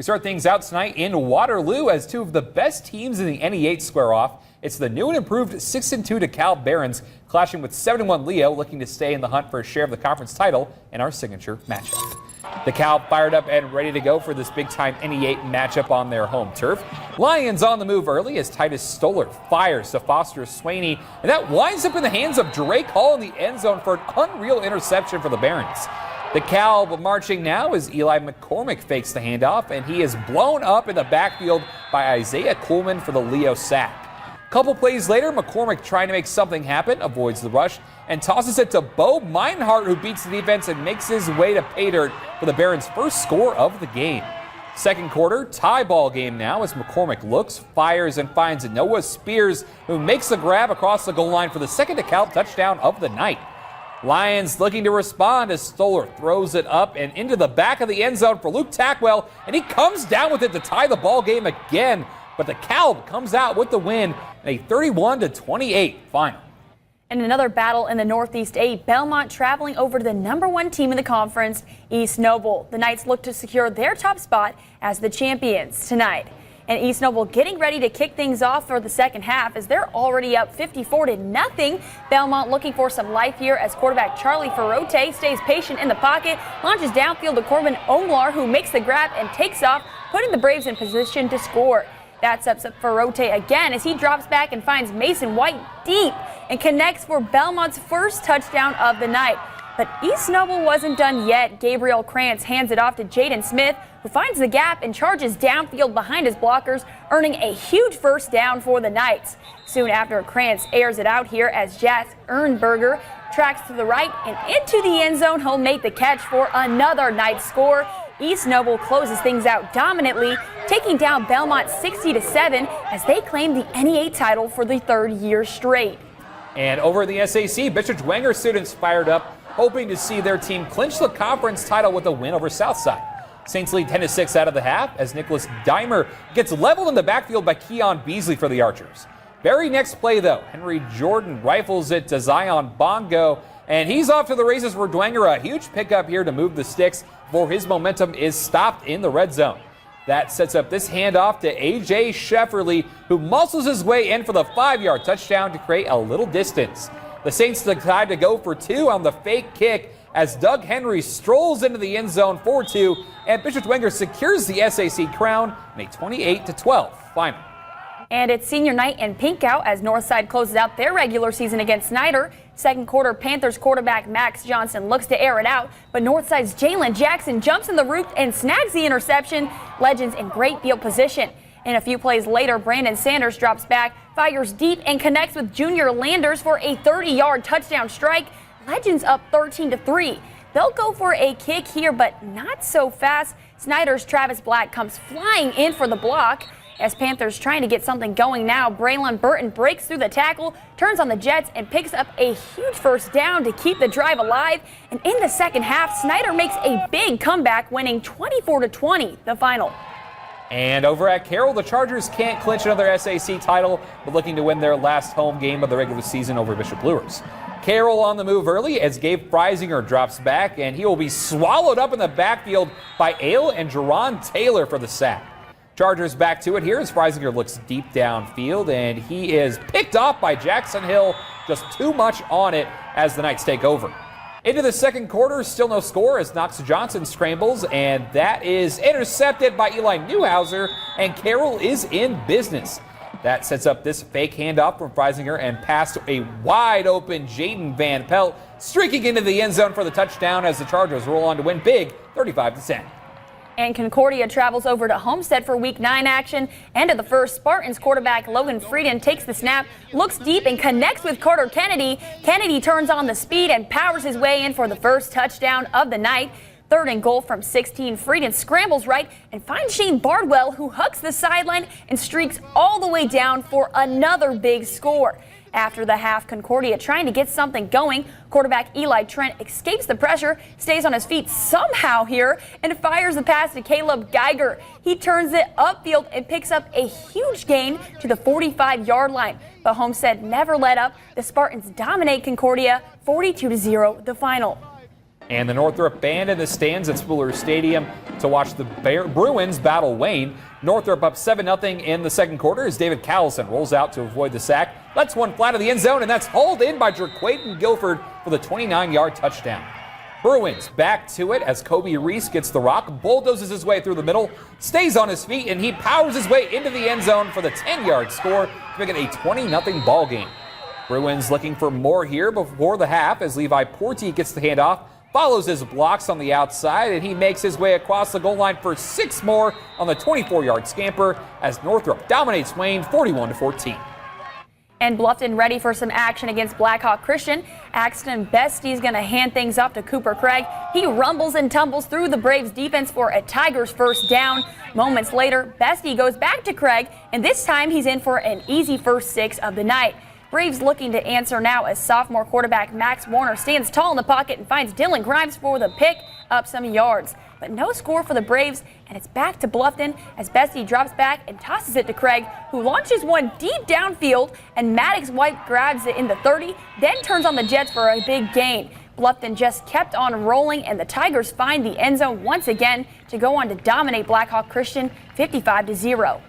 We start things out tonight in Waterloo as two of the best teams in the NE8 square off. It's the new and improved 6-2 DeKalb Barons clashing with 7-1 Leo, looking to stay in the hunt for a share of the conference title in our signature matchup. DeKalb fired up and ready to go for this big-time NE8 matchup on their home turf. Lions on the move early as Titus Stoller fires to Foster Swaney, and that winds up in the hands of Drake Hall in the end zone for an unreal interception for the Barons. DeKalb marching now as Eli McCormick fakes the handoff, and he is blown up in the backfield by Isaiah Coleman for the Leo sack. Couple plays later, McCormick trying to make something happen, avoids the rush, and tosses it to Bo Meinhardt, who beats the defense and makes his way to pay dirt for the Barons' first score of the game. Second quarter, tie ball game now as McCormick looks, fires, and finds Noah Spears, who makes the grab across the goal line for the second DeKalb touchdown of the night. Lions looking to respond as Stoller throws it up and into the back of the end zone for Luke Tackwell, and he comes down with it to tie the ball game again. But DeKalb comes out with the win in a 31-28 final. And another battle in the Northeast 8, Belmont traveling over to the #1 team in the conference, East Noble. The Knights look to secure their top spot as the champions tonight. And East Noble getting ready to kick things off for the second half as they're already up 54-0. Belmont looking for some life here as quarterback Charlie Ferrote stays patient in the pocket, launches downfield to Corbin Omlar, who makes the grab and takes off, putting the Braves in position to score. That sets up Ferrote again as he drops back and finds Mason White deep and connects for Belmont's first touchdown of the night. But East Noble wasn't done yet. Gabriel Krantz hands it off to Jaden Smith, who finds the gap and charges downfield behind his blockers, earning a huge first down for the Knights. Soon after, Krantz airs it out here as Jack Ernberger tracks to the right and into the end zone. He'll make the catch for another Knights score. East Noble closes things out dominantly, taking down Belmont 60-7 as they claim the NE8 title for the third year straight. And over in the SAC, Bishop Dwenger students fired up, hoping to see their team clinch the conference title with a win over Southside. Saints lead 10-6 out of the half as Nicholas Dimer gets leveled in the backfield by Keon Beasley for the Archers. Very next play, though, Henry Jordan rifles it to Zion Bongo, and he's off to the races for Dwenger. A huge pickup here to move the sticks before his momentum is stopped in the red zone. That sets up this handoff to A.J. Shefferly, who muscles his way in for the 5-yard touchdown to create a little distance. The Saints decide to go for two on the fake kick as Doug Henry strolls into the end zone for two, and Bishop Dwenger secures the SAC crown in a 28-12 final. And it's senior night in Pinkout as Northside closes out their regular season against Snyder. Second quarter, Panthers quarterback Max Johnson looks to air it out, but Northside's Jalen Jackson jumps in the roof and snags the interception. Legends in great field position. And a few plays later, Brandon Sanders drops back, fires deep, and connects with Junior Landers for a 30-yard touchdown strike. Legends up 13-3. They'll go for a kick here, but not so fast. Snyder's Travis Black comes flying in for the block. As Panthers trying to get something going now, Braylon Burton breaks through the tackle, turns on the Jets, and picks up a huge first down to keep the drive alive. And in the second half, Snyder makes a big comeback, winning 24-20, the final. And over at Carroll, the Chargers can't clinch another SAC title, but looking to win their last home game of the regular season over Bishop Luers. Carroll on the move early as Gabe Freisinger drops back, and he will be swallowed up in the backfield by Ale and Jerron Taylor for the sack. Chargers back to it here as Freisinger looks deep downfield, and he is picked off by Jackson Hill. Just too much on it as the Knights take over. Into the second quarter, still no score as Knox Johnson scrambles, and that is intercepted by Eli Newhouser, and Carroll is in business. That sets up this fake handoff from Freisinger and pass to a wide open Jaden Van Pelt, streaking into the end zone for the touchdown as the Chargers roll on to win big 35-10. And Concordia travels over to Homestead for Week 9 action. End of the first, Spartans quarterback Logan Frieden takes the snap, looks deep, and connects with Carter Kennedy. Kennedy turns on the speed and powers his way in for the first touchdown of the night. Third and goal from 16, Frieden scrambles right and finds Shane Bardwell, who hucks the sideline and streaks all the way down for another big score. After the half, Concordia trying to get something going. Quarterback Eli Trent escapes the pressure, stays on his feet somehow here, and fires the pass to Caleb Geiger. He turns it upfield and picks up a huge gain to the 45-yard line. But Homestead never let up. The Spartans dominate Concordia 42-0, the final. And the Northrop band in the stands at Spooler Stadium to watch the Bruins battle Wayne. Northrop up 7-0 in the second quarter as David Callison rolls out to avoid the sack. Lets one flat of the end zone, and that's hauled in by Jerquaden Guilford for the 29-yard touchdown. Bruins back to it as Kobe Reese gets the rock, bulldozes his way through the middle, stays on his feet, and he powers his way into the end zone for the 10-yard score to make it a 20-0 ball game. Bruins looking for more here before the half as Levi Porte gets the handoff, follows his blocks on the outside, and he makes his way across the goal line for 6 more on the 24-yard scamper as Northrop dominates Wayne 41-14. And Bluffton ready for some action against Blackhawk Christian. Axton Bestie's going to hand things off to Cooper Craig. He rumbles and tumbles through the Braves defense for a Tigers first down. Moments later, Bestie goes back to Craig, and this time he's in for an easy first 6 of the night. Braves looking to answer now as sophomore quarterback Max Warner stands tall in the pocket and finds Dylan Grimes for the pick up some yards. But no score for the Braves, and it's back to Bluffton as Bestie drops back and tosses it to Craig, who launches one deep downfield, and Maddox White grabs it in the 30, then turns on the Jets for a big gain. Bluffton just kept on rolling, and the Tigers find the end zone once again to go on to dominate Blackhawk Christian 55-0.